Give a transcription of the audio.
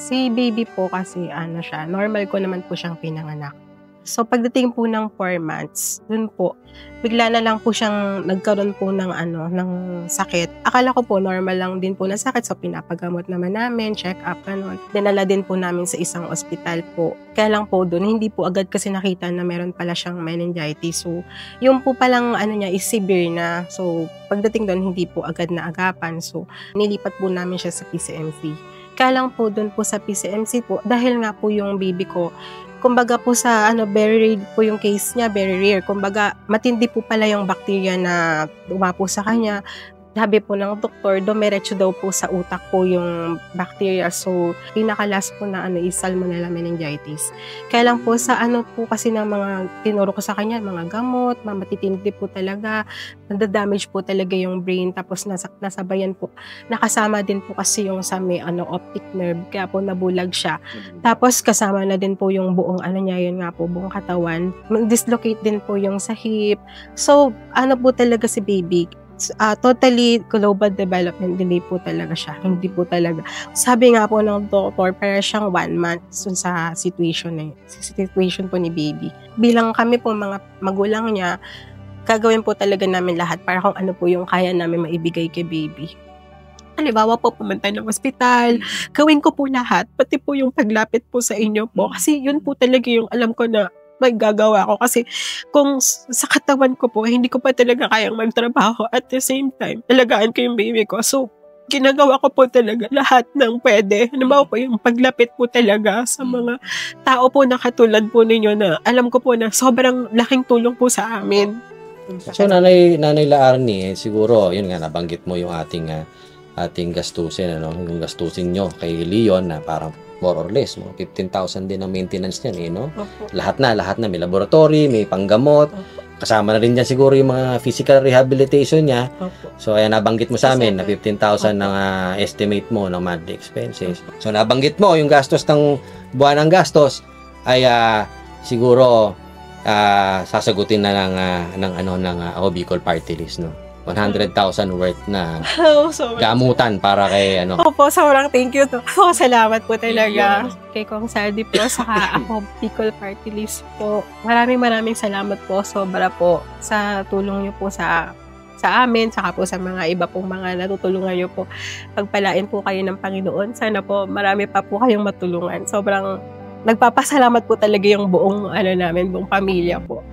Si baby po kasi ano siya, normal ko naman po siyang pinanganak. So pagdating po ng 4 months, dun po, bigla na lang po siyang nagkaroon po ng ng sakit. Akala ko po normal lang din po na sakit, so pinapagamot naman namin, check up, gano'n. Dinala din po namin sa isang ospital po. Kaya lang po dun, hindi po agad kasi nakita na meron pala siyang meningitis. So yung po palang niya is severe na. So pagdating dun, hindi po agad naagapan. So nilipat po namin siya sa PCMC. Kaya lang po dun po sa PCMC po, dahil nga po yung baby ko, kumbaga po sa very rare po yung case niya, very rare. Kumbaga, matindi po pala yung bacteria na dumapo sa kanya. Sabi po ng doktor, dumiretso daw po sa utak po yung bacteria. So, pinakalas po na is Salmonella meningitis. Kaya lang po sa po kasi ng mga tinuro ko sa kanya, mga gamot, matitindi po talaga, nadadamage po talaga yung brain. Tapos nasabayan po, nakasama din po kasi yung sa may optic nerve, kaya po nabulag siya. Tapos kasama na din po yung buong niya, yun nga po, buong katawan. Dislocate din po yung sa hip. So, po talaga si baby, totally global development delay po talaga siya. Hindi po talaga. Sabi nga po ng doktor, para siyang 1 month sa situation po ni baby. Bilang kami po mga magulang niya, gagawin po talaga namin lahat para kung ano po yung kaya namin maibigay kay baby. Halimbawa po, pumunta ng ospital, gawin ko po lahat, pati po yung paglapit po sa inyo po. Kasi yun po talaga yung alam ko na may gagawa ko. Kasi kung sa katawan ko po, hindi ko pa talaga kayang magtrabaho. At the same time, alagaan ko yung baby ko. So, ginagawa ko po talaga lahat ng pwede. Halimbawa po yung paglapit po talaga sa mga tao po na katulad po ninyo na alam ko po na sobrang laking tulong po sa amin. So, Nanay Laarni, siguro, yun nga, nabanggit mo yung ating gastusin, yung gastusin nyo kay Leon na parang more or less, 15,000 din ang maintenance niyan, no? Lahat na, may laboratory, may panggamot, kasama na rin dyan siguro yung mga physical rehabilitation niya. So, ayan, nabanggit mo sa amin na 15,000 ng estimate mo ng monthly expenses. So, nabanggit mo yung gastos ng buwan ng gastos ay siguro sasagutin na ng Bicol Party List, no? 100,000 worth na gamutan para kay Opo, sobrang thank you to. Salamat po talaga kay Kong Saldi po, saka ako, Bicol Party List po. Maraming salamat po, sobra po sa tulong niyo po sa amin, saka po sa mga iba pong mga natutulungan niyo po. Pagpalain po kayo ng Panginoon. Sana po marami pa po kayong matulungan. Sobrang nagpapasalamat po talaga yung buong buong pamilya po.